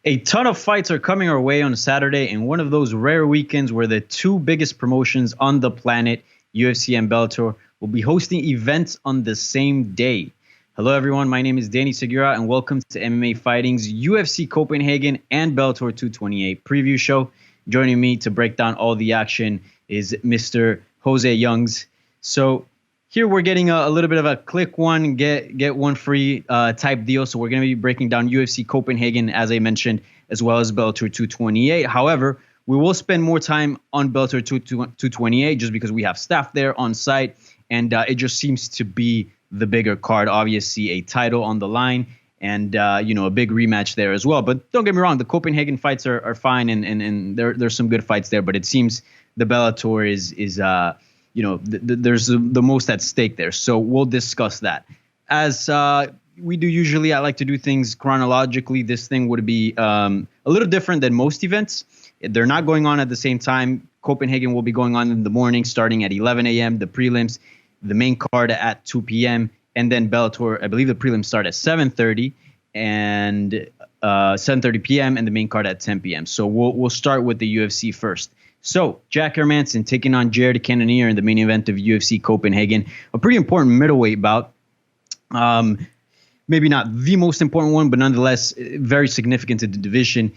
A ton of fights are coming our way on Saturday in one of those rare weekends where the two biggest promotions on the planet, UFC and Bellator, will be hosting events on the same day. Hello, everyone. My name is Danny Segura, and welcome to MMA Fighting's UFC Copenhagen and Bellator 228 preview show. Joining me to break down all the action is Mr. Jose Youngs. So here we're getting a little bit of a click one, get one free type deal. So we're going to be breaking down UFC Copenhagen, as I mentioned, as well as Bellator 228. However, we will spend more time on Bellator 228 just because we have staff there on site. And it just seems to be the bigger card. Obviously, a title on the line and, a big rematch there as well. But don't get me wrong, the Copenhagen fights are fine and there's some good fights there. But it seems the Bellator is there's the most at stake there. So we'll discuss that. As we do usually, I like to do things chronologically. This thing would be a little different than most events. They're not going on at the same time. Copenhagen will be going on in the morning, starting at 11 a.m., the prelims, the main card at 2 p.m., and then Bellator, I believe the prelims start at 7:30 and 7:30 p.m., and the main card at 10 p.m. So we'll start with the UFC first. So, Jack Hermansson taking on Jared Cannonier in the main event of UFC Copenhagen. A pretty important middleweight bout. Maybe not the most important one, but nonetheless, very significant to the division.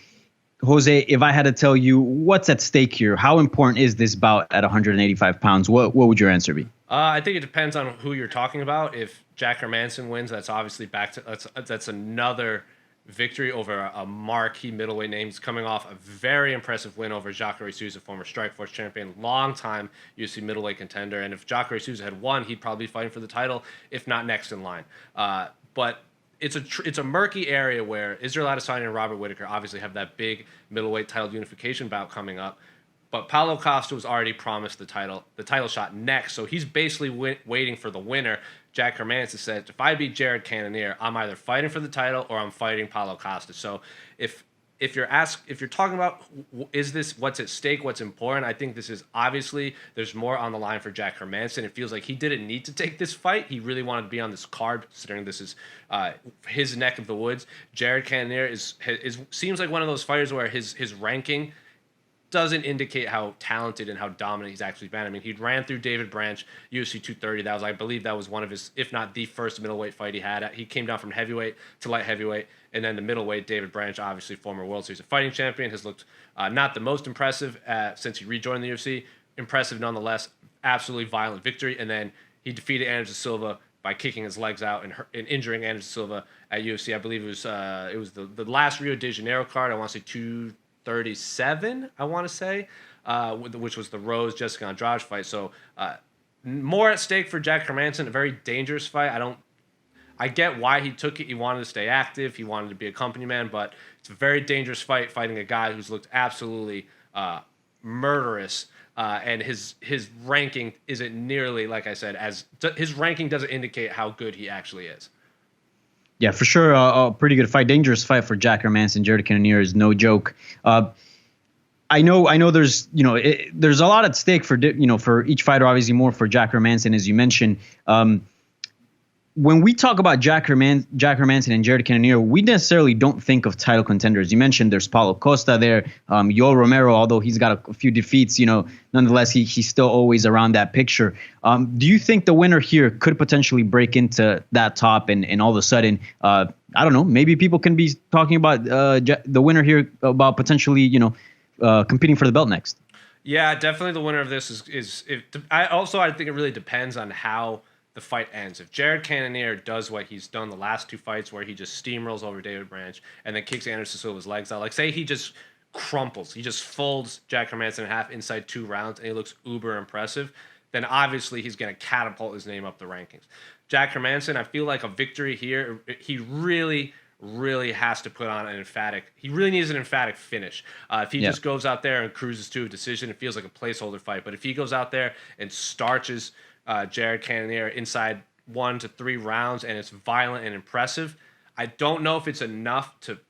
Jose, if I had to tell you what's at stake here, how important is this bout at 185 pounds, what would your answer be? I think it depends on who you're talking about. If Jack Hermansson wins, that's obviously that's another victory over a marquee middleweight name. He's coming off a very impressive win over Jacare Souza, former Strikeforce champion, long-time UFC middleweight contender. And if Jacare Souza had won, he'd probably be fighting for the title, if not next in line. But it's a murky area where Israel Adesanya and Robert Whittaker obviously have that big middleweight title unification bout coming up. But Paulo Costa was already promised the title shot next, so he's basically waiting for the winner. Jack Hermansson said, if I beat Jared Cannonier, I'm either fighting for the title or I'm fighting Paulo Costa. So if you're talking about is this what's at stake, what's important, I think this is obviously there's more on the line for Jack Hermansson. It feels like he didn't need to take this fight. He really wanted to be on this card, considering this is his neck of the woods. Jared Cannonier seems like one of those fighters where his ranking doesn't indicate how talented and how dominant he's actually been. I mean, he ran through David Branch, UFC 230. I believe that was one of his, if not the first middleweight fight he had. He came down from heavyweight to light heavyweight, and then the middleweight, David Branch, obviously former World Series of Fighting champion, has looked not the most impressive since he rejoined the UFC. Impressive nonetheless, absolutely violent victory, and then he defeated Anderson Silva by kicking his legs out and injuring Anderson Silva at UFC. I believe it was the last Rio de Janeiro card. I want to say 237, I want to say, which was the Rose Jessica Andrade fight. So more at stake for Jack Hermansson, a very dangerous fight. I get why he took it. He wanted to stay active. He wanted to be a company man, but it's a very dangerous fight fighting a guy who's looked absolutely murderous. And his ranking isn't nearly, like I said, his ranking doesn't indicate how good he actually is. Yeah, for sure. A pretty good fight. Dangerous fight for Jack Hermansson. Jared Cannonier is no joke. I know there's there's a lot at stake for each fighter, obviously more for Jack Hermansson, as you mentioned. When we talk about Jack Hermansson and Jared Cannonier, we necessarily don't think of title contenders. You mentioned there's Paulo Costa there, Yoel Romero, although he's got a few defeats, nonetheless, he's still always around that picture. Do you think the winner here could potentially break into that top and all of a sudden, I don't know, maybe people can be talking about the winner here about potentially, competing for the belt next? Yeah, definitely the winner of this is I think it really depends on how the fight ends. If Jared Cannonier does what he's done the last two fights, where he just steamrolls over David Branch and then kicks Anderson Silva's legs out, like say he just crumples, he just folds Jack Hermansson in half inside 2 rounds, and he looks uber impressive, then obviously he's going to catapult his name up the rankings. Jack Hermansson, I feel like a victory here, he really has to put on he really needs an emphatic finish. If he just goes out there and cruises to a decision, it feels like a placeholder fight. But if he goes out there and starches Jared Cannonier inside 1 to 3 rounds and it's violent and impressive, I don't know if it's enough to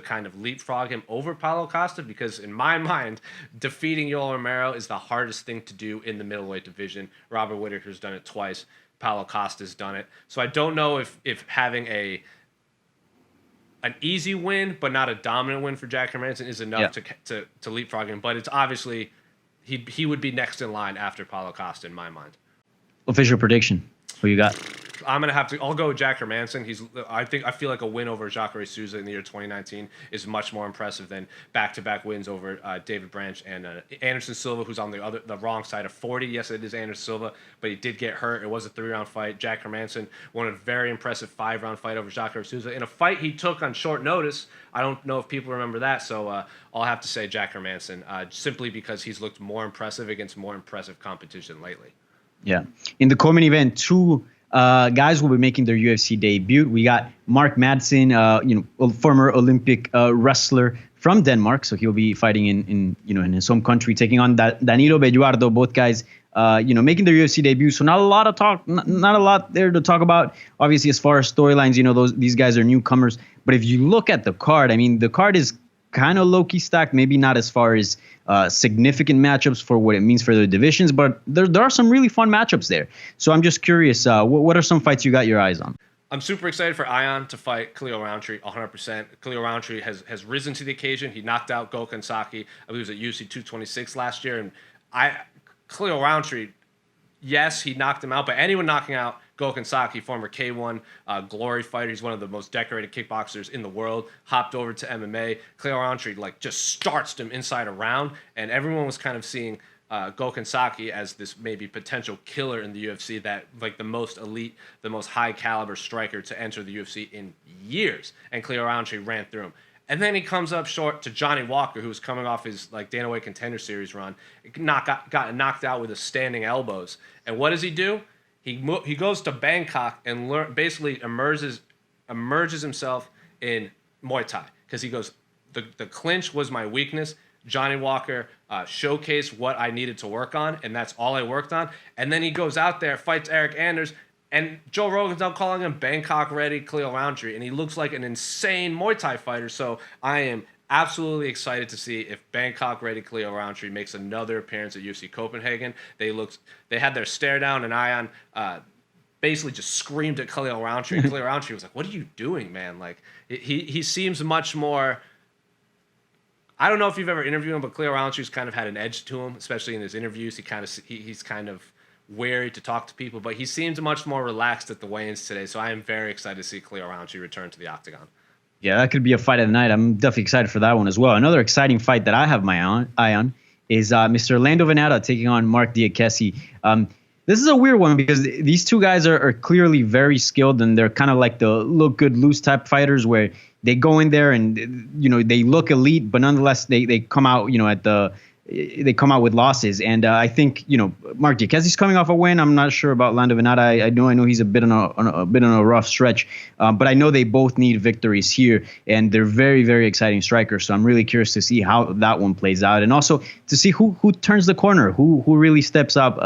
kind of leapfrog him over Paulo Costa, because in my mind, defeating Yoel Romero is the hardest thing to do in the middleweight division. Robert Whittaker's done it twice. Paulo Costa's done it. So I don't know if having a an easy win, but not a dominant win for Jack Hermansson is enough to leapfrog him. But it's obviously he would be next in line after Paulo Costa in my mind. Official prediction. Who you got? I'll go with Jack Hermansson. I feel like a win over Jacare Souza in the year 2019 is much more impressive than back-to-back wins over David Branch and Anderson Silva, who's on the wrong side of 40. Yes, it is Anderson Silva, but he did get hurt. It was a 3-round fight. Jack Hermansson won a very impressive 5-round fight over Jacare Souza in a fight he took on short notice. I don't know if people remember that, so I'll have to say Jack Hermansson, simply because he's looked more impressive against more impressive competition lately. Yeah. In the co-main event, two guys will be making their UFC debut. We got Mark Madsen, a former Olympic wrestler from Denmark, so he'll be fighting in his home country, taking on Danilo Belluardo. Both guys, making their UFC debut. So not a lot there to talk about. Obviously, as far as storylines, these guys are newcomers. But if you look at the card, I mean, the card is kind of low-key stacked, maybe not as far as significant matchups for what it means for the divisions, but there are some really fun matchups there. So I'm just curious, what are some fights you got your eyes on? I'm super excited for Ion to fight Khalil Roundtree 100%. Khalil Roundtree has risen to the occasion. He knocked out Gokhan Saki, I believe it was at UFC 226 last year. And Khalil Roundtree, yes, he knocked him out, but anyone knocking out Gokhan Saki, former K1 Glory fighter, he's one of the most decorated kickboxers in the world, hopped over to MMA. Khalil Roundtree just starched him inside a round, and everyone was kind of seeing Gokhan Saki as this maybe potential killer in the UFC, that like the most elite, the most high caliber striker to enter the UFC in years, and Khalil Roundtree ran through him. And then he comes up short to Johnny Walker, who's coming off his Dana White Contender Series run, got knocked out with his standing elbows. And what does he do? He goes to Bangkok and basically emerges himself in Muay Thai, because he goes, the clinch was my weakness. Johnny Walker showcased what I needed to work on, and that's all I worked on. And then he goes out there, fights Eric Anders, and Joe Rogan's now calling him Bangkok-ready Khalil Roundtree, and he looks like an insane Muay Thai fighter. So I am absolutely excited to see if Bangkok-ready Khalil Roundtree makes another appearance at UFC Copenhagen. They had their stare down, and Ion basically just screamed at Khalil Roundtree. And Khalil Roundtree was like, "What are you doing, man?" Like he seems much more. I don't know if you've ever interviewed him, but Khalil Roundtree's kind of had an edge to him, especially in his interviews. He's kind of wary to talk to people, but he seems much more relaxed at the weigh-ins today. So I am very excited to see Khalil Roundtree return to the octagon. Yeah, that could be a fight of the night. I'm definitely excited for that one as well. Another exciting fight that I have my eye on is Mr. Lando Venata taking on Mark Diakesi. This is a weird one because these two guys are clearly very skilled, and they're kind of like the look good, lose type fighters where they go in there and they look elite, but nonetheless they come out they come out with losses. And I think Mark Diakesi's coming off a win. I'm not sure about Lando Venata. I know he's a bit on a rough stretch, but I know they both need victories here, and they're very, very exciting strikers. So I'm really curious to see how that one plays out, and also to see who turns the corner, who really steps up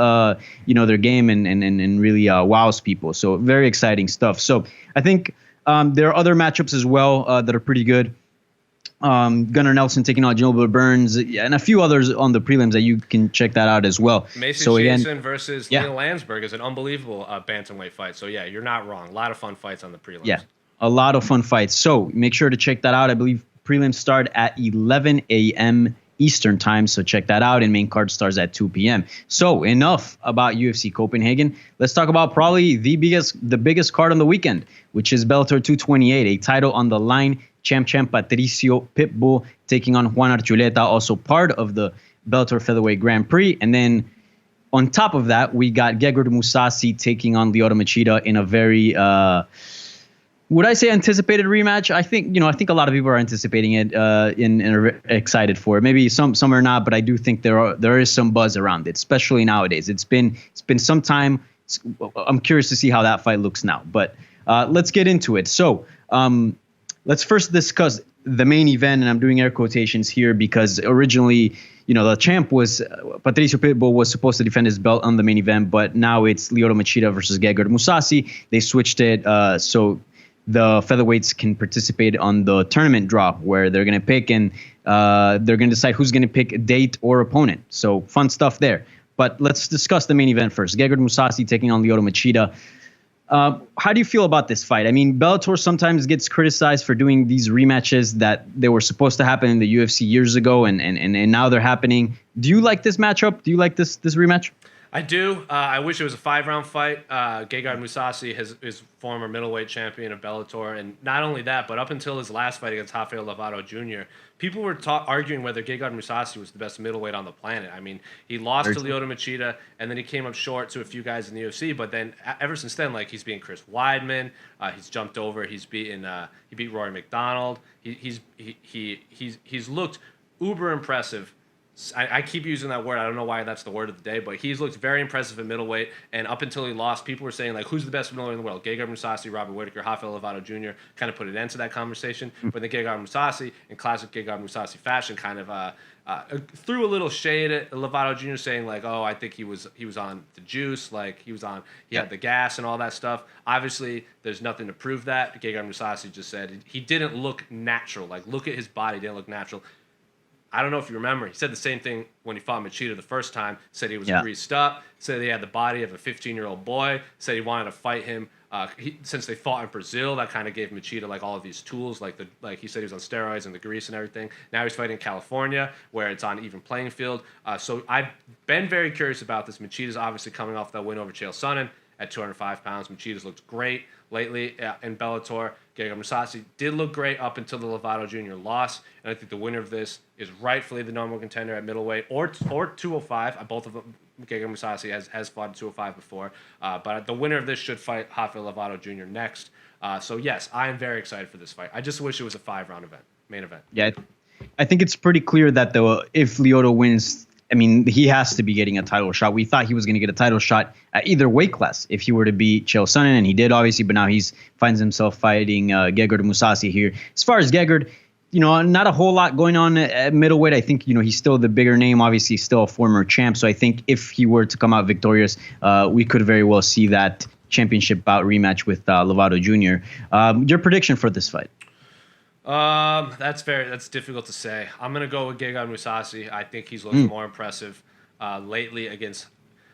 their game and really wows people. So very exciting stuff. So I think there are other matchups as well that are pretty good. Gunnar Nelson taking on Gilbert Burns, and a few others on the prelims that you can check that out as well. Mason Jason versus Neil Landsberg is an unbelievable bantamweight fight. So yeah, you're not wrong. A lot of fun fights on the prelims. Yeah, a lot of fun fights. So make sure to check that out. I believe prelims start at 11 a.m. Eastern time, so check that out, and main card starts at 2 p.m. So enough about UFC Copenhagen. Let's talk about probably the biggest card on the weekend, which is Bellator 228, a title on the line. Champ Patricio Pitbull taking on Juan Archuleta, also part of the Bellator Featherweight Grand Prix. And then on top of that, we got Gegard Mousasi taking on Lyoto Machida in a very, would I say anticipated rematch? I think a lot of people are anticipating it and are excited for it. Maybe some are not, but I do think there is some buzz around it, especially nowadays. It's been some time. I'm curious to see how that fight looks now, but let's get into it. So, let's first discuss the main event, and I'm doing air quotations here because originally, the champ was Patricio Pitbull was supposed to defend his belt on the main event, but now it's Lyoto Machida versus Gegard Mousasi. They switched it so the featherweights can participate on the tournament draw, where they're going to pick and they're going to decide who's going to pick a date or opponent. So fun stuff there. But let's discuss the main event first. Gegard Mousasi taking on Lyoto Machida. How do you feel about this fight? I mean, Bellator sometimes gets criticized for doing these rematches that they were supposed to happen in the UFC years ago, and now they're happening. Do you like this matchup? Do you like this rematch? I do. I wish it was a 5-round fight. Gegard Mousasi is former middleweight champion of Bellator, and not only that, but up until his last fight against Rafael Lovato Jr., people were arguing whether Gegard Mousasi was the best middleweight on the planet. I mean, he lost to Lyoto Machida, and then he came up short to a few guys in the UFC. But then, ever since then, like he's beaten Chris Weidman, he's jumped over, he beat Rory McDonald. He's looked uber impressive. I keep using that word. I don't know why that's the word of the day, but he's looked very impressive at middleweight. And up until he lost, people were saying, like, who's the best middleweight in the world? Gegard Mousasi, Robert Whittaker, Rafael Lovato Jr. kind of put an end to that conversation. But then Gegard Mousasi, in classic Gegard Mousasi fashion, kind of threw a little shade at Lovato Jr., saying, like, oh, I think he was on the juice, like he had the gas and all that stuff. Obviously, there's nothing to prove that. Gegard Mousasi just said he didn't look natural. Like, look at his body, didn't look natural. I don't know if you remember. He said the same thing when he fought Machida the first time. Said he was greased up. Said he had the body of a 15-year-old boy. Said he wanted to fight him. Since they fought in Brazil, that kind of gave Machida like all of these tools. Like he said he was on steroids and the grease and everything. Now he's fighting in California, where it's on even playing field. So I've been very curious about this. Machida's obviously coming off that win over Chael Sonnen at 205 pounds. Machida's looked great lately in Bellator. Gegard Mousasi did look great up until the Lovato Jr. loss, and I think the winner of this is rightfully the number one contender at middleweight or 205. Both of them, Gegard Mousasi has fought at 205 before, but the winner of this should fight Rafael Lovato Jr. next. So yes, I am very excited for this fight. I just wish it was a 5-round main event. Yeah, I think it's pretty clear that if Lyoto wins, I mean, he has to be getting a title shot. We thought he was going to get a title shot at either weight class if he were to beat Chael Sonnen, and he did, obviously, but now finds himself fighting Gegard Mousasi here. As far as Gegard, not a whole lot going on at middleweight. I think, he's still the bigger name, obviously still a former champ. So I think if he were to come out victorious, we could very well see that championship bout rematch with Lovato Jr. Your prediction for this fight? That's difficult to say. I'm gonna go with Gegard Mousasi. I think he's looked more impressive lately against.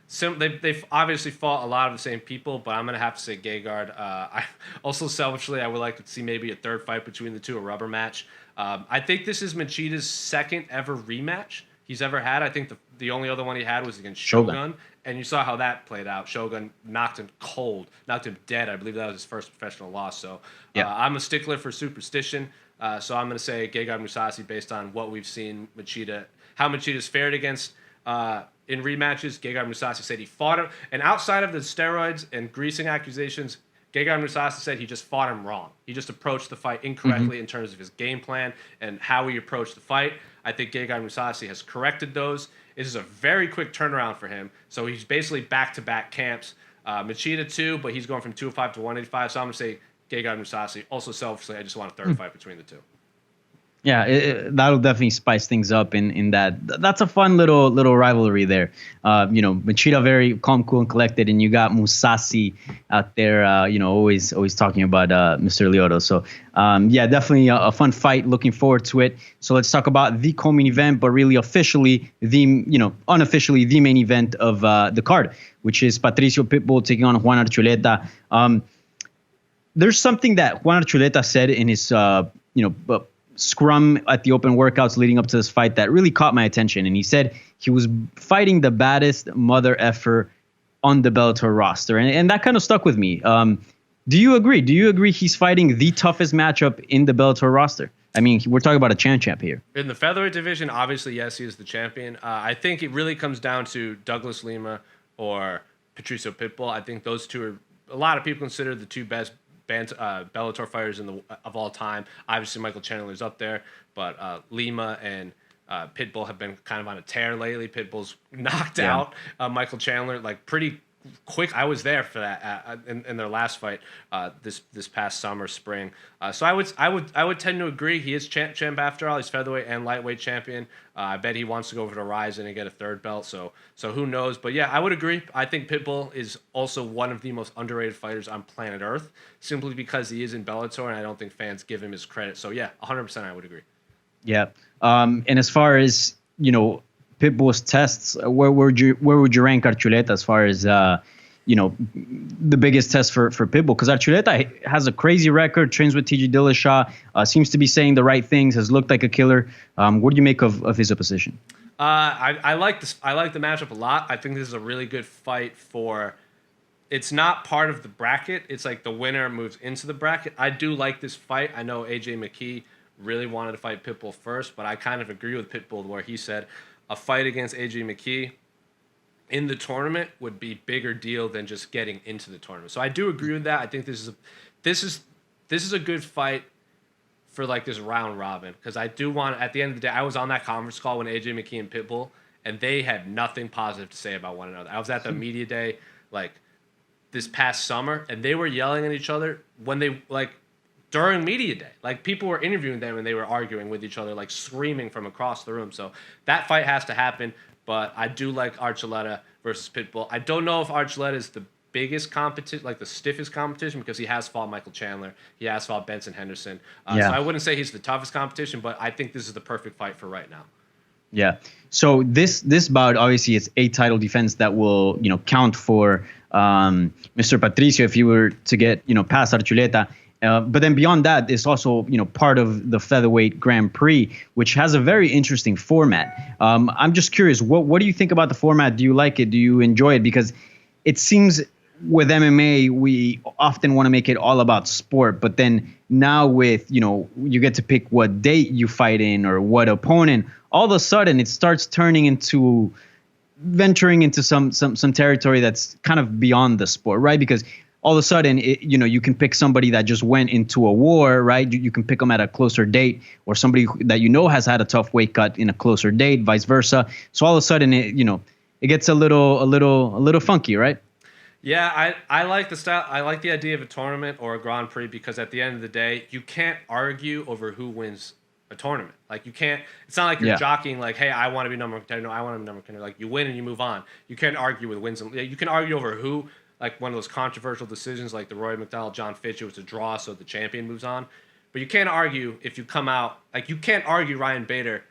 They've obviously fought a lot of the same people, but I'm gonna have to say Gegard. I also selfishly I would like to see maybe a third fight between the two, a rubber match. I think this is Machida's second ever rematch he's ever had. I think the only other one he had was against Shogun. And you saw how that played out. Shogun knocked him cold, knocked him dead. I believe that was his first professional loss. So I'm a stickler for superstition. So I'm going to say Gegard Mousasi based on what we've seen how Machida's fared against in rematches. Gegard Mousasi said he fought him. And outside of the steroids and greasing accusations, Gegard Mousasi said he just fought him wrong. He just approached the fight incorrectly in terms of his game plan and how he approached the fight. I think Gegard Mousasi has corrected those. It is a very quick turnaround for him. So he's basically back-to-back camps. Machida too, but he's going from 205 to 185. So I'm going to say Gegard Mousasi. Also selfishly, I just want a third fight between the two. Yeah, that'll definitely spice things up in that. That's a fun little rivalry there. Machida very calm, cool, and collected, and you got Mousasi out there, always talking about Mr. Lyoto. So, definitely a fun fight. Looking forward to it. So let's talk about the co-main event, but really unofficially the main event of the card, which is Patricio Pitbull taking on Juan Archuleta. There's something that Juan Archuleta said in his, scrum at the open workouts leading up to this fight that really caught my attention. And he said he was fighting the baddest mother effer on the Bellator roster. And that kind of stuck with me. Do you agree? Do you agree he's fighting the toughest matchup in the Bellator roster? I mean, we're talking about a champ here. In the featherweight division, obviously, yes, he is the champion. I think it really comes down to Douglas Lima or Patricio Pitbull. I think those two are, a lot of people consider the two best Bellator fighters of all time. Obviously, Michael Chandler's up there, but Lima and Pitbull have been kind of on a tear lately. Pitbull's knocked out Michael Chandler like pretty quick. I was there for that in their last fight this past summer, spring. So I would tend to agree. He is champ after all. He's featherweight and lightweight champion. I bet he wants to go over to Ryzen and get a third belt. So who knows? But yeah, I would agree. I think Pitbull is also one of the most underrated fighters on planet Earth, simply because he is in Bellator, and I don't think fans give him his credit. So yeah, 100% I would agree. Yeah. And as far as Pitbull's tests, where would you rank Archuleta as far as the biggest test for Pitbull, because Archuleta has a crazy record, trains with TG Dillashaw, seems to be saying the right things, has looked like a killer. What do you make of his opposition? I like this. I like the matchup a lot. I think this is a really good fight for. It's not part of the bracket. It's like the winner moves into the bracket. I do like this fight. I know AJ McKee really wanted to fight Pitbull first, but I kind of agree with Pitbull where he said a fight against AJ McKee in the tournament would be bigger deal than just getting into the tournament. So I do agree with that. I think this is a good fight for like this round robin, because I do want, at the end of the day, I was on that conference call when AJ McKee and Pitbull, and they had nothing positive to say about one another. I was at the media day like this past summer, and they were yelling at each other when they during media day. Like, people were interviewing them and they were arguing with each other, like screaming from across the room. So that fight has to happen. But I do like Archuleta versus Pitbull. I don't know if Archuleta is the biggest competition, like the stiffest competition, because he has fought Michael Chandler. He has fought Benson Henderson. So I wouldn't say he's the toughest competition, but I think this is the perfect fight for right now. Yeah. So this bout, obviously, it's a title defense that will, count for Mr. Patricio if he were to get, past Archuleta. But then beyond that, it's also, part of the featherweight Grand Prix, which has a very interesting format. I'm just curious, what do you think about the format? Do you like it? Do you enjoy it? Because it seems with MMA, we often want to make it all about sport. But then now with, you get to pick what date you fight in or what opponent, all of a sudden it starts turning into venturing into some territory that's kind of beyond the sport, right? Because all of a sudden, you can pick somebody that just went into a war, right? You can pick them at a closer date, or somebody that has had a tough weight cut in a closer date, vice versa. So all of a sudden, it gets a little funky, right? Yeah, I like the style. I like the idea of a tournament or a Grand Prix, because at the end of the day, you can't argue over who wins a tournament. Like, you can't. It's not like you're jockeying like, hey, I want to be number 10. No, I want to be number 10. Like, you win and you move on. You can't argue with wins. You can argue over who. Like one of those controversial decisions, like the Roy McDowell, John Fitch, it was a draw, so the champion moves on. But you can't argue if you come out, like, you can't argue Ryan Bader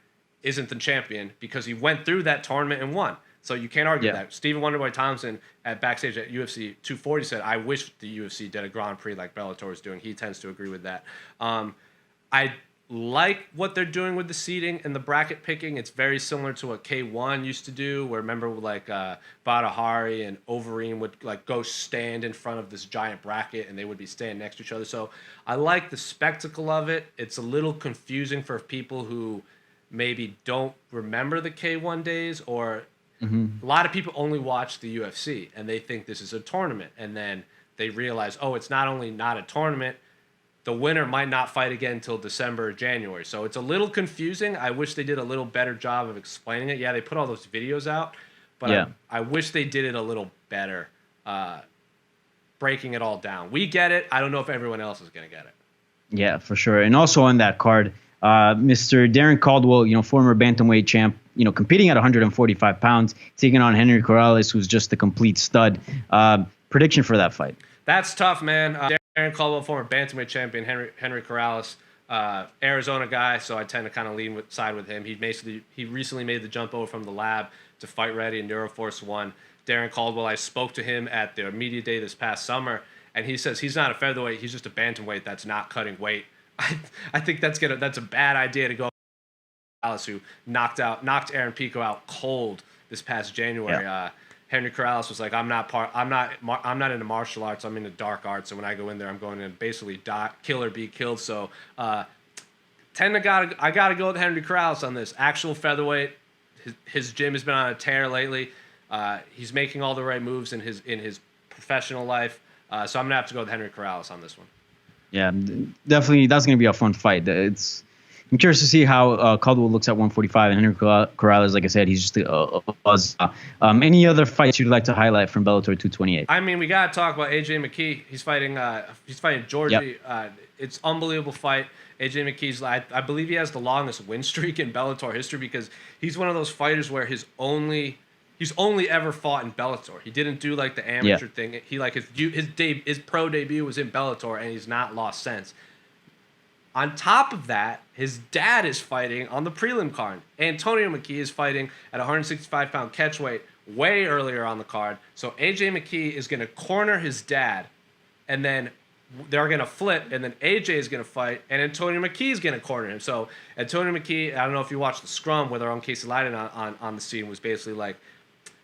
isn't the champion because he went through that tournament and won. So you can't argue that. Stephen Wonderboy Thompson at backstage at UFC 240 said, I wish the UFC did a Grand Prix like Bellator is doing. He tends to agree with that. I like what they're doing with the seeding and the bracket picking. It's very similar to what K1 used to do, where remember like Badahari and Overeem would like go stand in front of this giant bracket and they would be standing next to each other. So I like the spectacle of it. It's a little confusing for people who maybe don't remember the K1 days, or a lot of people only watch the UFC and they think this is a tournament, and then they realize, oh, it's not only not a tournament, the winner might not fight again until December or January. So it's a little confusing. I wish they did a little better job of explaining it. Yeah, they put all those videos out, but I wish they did it a little better, breaking it all down. We get it. I don't know if everyone else is going to get it. Yeah, for sure. And also on that card, Mr. Darren Caldwell, former bantamweight champ, competing at 145 pounds, taking on Henry Corrales, who's just a complete stud. Prediction for that fight? That's tough, man. Darren Caldwell, former bantamweight champion, Henry Corrales, Arizona guy, so I tend to kind of side with him. He recently made the jump over from the lab to Fight Ready and Neuroforce 1. Darren Caldwell, I spoke to him at their media day this past summer, and he says he's not a featherweight, he's just a bantamweight that's not cutting weight. I think that's a bad idea to go. Corrales, who knocked Aaron Pico out cold this past January. Yeah. Henry Corrales was like, I'm not into martial arts. I'm into dark arts. So when I go in there, I'm going to basically kill or be killed. So I gotta go with Henry Corrales on this. Actual featherweight. His gym has been on a tear lately. He's making all the right moves in his professional life. So I'm gonna have to go with Henry Corrales on this one. Yeah, definitely. That's gonna be a fun fight. I'm curious to see how Caldwell looks at 145, and Henry Corrales, like I said, he's just a buzz. Any other fights you'd like to highlight from Bellator 228? I mean, we gotta talk about AJ McKee. He's fighting Georgie. Yep. It's unbelievable fight. AJ McKee's, I believe he has the longest win streak in Bellator history, because he's one of those fighters where he's only ever fought in Bellator. He didn't do like the amateur thing. He his pro debut was in Bellator, and he's not lost since. On top of that, his dad is fighting on the prelim card. Antonio McKee is fighting at 165-pound catchweight way earlier on the card. So AJ McKee is going to corner his dad, and then they're going to flip, and then AJ is going to fight, and Antonio McKee is going to corner him. So Antonio McKee, I don't know if you watched the scrum where their own Casey Leiden on the scene, was basically like,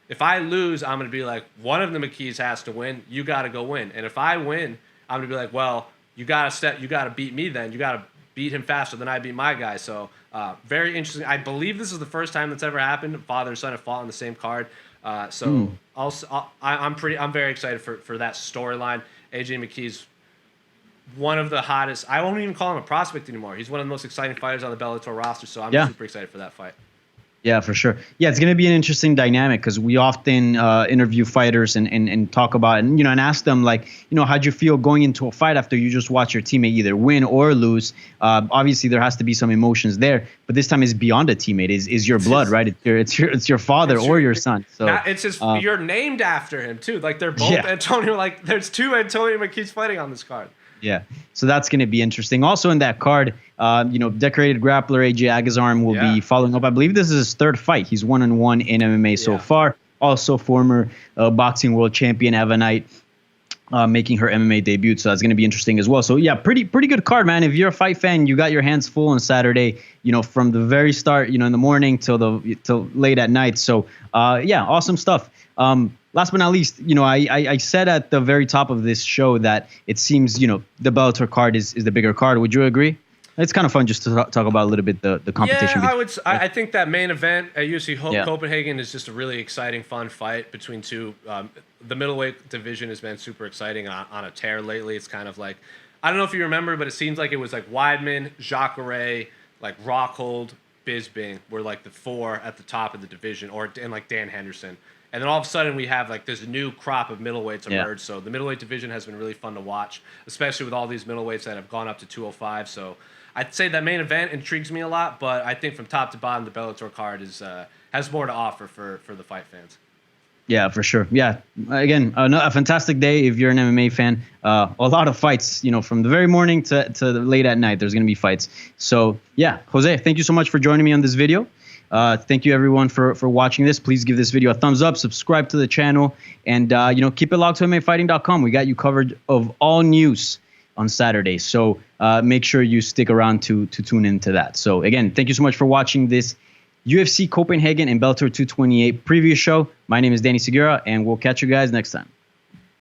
if I lose, I'm going to be like, one of the McKees has to win. You got to go win. And if I win, I'm going to be like, well, you got to beat me then. You got to beat him faster than I beat my guy. So very interesting. I believe this is the first time that's ever happened. Father and son have fought on the same card. I'm very excited for that storyline. AJ McKee's one of the hottest. I won't even call him a prospect anymore. He's one of the most exciting fighters on the Bellator roster. So I'm super excited for that fight. Yeah, for sure. Yeah, it's going to be an interesting dynamic because we often interview fighters and talk about and ask them like, how'd you feel going into a fight after you just watch your teammate either win or lose? Obviously, there has to be some emotions there, but this time it's beyond a teammate. Is your blood, right? It's your father or your son. So it's his. You're named after him too. Like they're both Antonio. Like there's two Antonio McKees fighting on this card. Yeah, so that's going to be interesting. Also in that card, decorated grappler AJ Agazarm will be following up. I believe this is his third fight. He's 1-1 in MMA so far. Also former boxing world champion Eva Knight making her MMA debut. So that's going to be interesting as well. So yeah, pretty good card, man. If you're a fight fan, you got your hands full on Saturday. From the very start, in the morning till late at night. So awesome stuff. Last but not least, I said at the very top of this show that it seems, the Bellator card is the bigger card. Would you agree? It's kind of fun just to talk about a little bit the competition. Yeah, I think that main event at UFC Copenhagen is just a really exciting, fun fight between two. The middleweight division has been super exciting on a tear lately. It's kind of like, I don't know if you remember, but it seems like it was like Weidman, Jacare, like Rockhold, Bisping were like the four at the top of the division, and like Dan Henderson. And then all of a sudden we have like this new crop of middleweights emerge. So the middleweight division has been really fun to watch, especially with all these middleweights that have gone up to 205. So I'd say that main event intrigues me a lot, but I think from top to bottom, the Bellator card has more to offer for the fight fans. Yeah, for sure. Yeah, again, a fantastic day if you're an MMA fan. A lot of fights, from the very morning to late at night. There's going to be fights. So yeah, Jose, thank you so much for joining me on this video. Thank you everyone for watching this. Please give this video a thumbs up, subscribe to the channel, and keep it locked to MMAfighting.com. We got you covered of all news on Saturday. So make sure you stick around to tune into that. So again, thank you so much for watching this UFC Copenhagen and Bellator 228 preview show. My name is Danny Segura, and we'll catch you guys next time.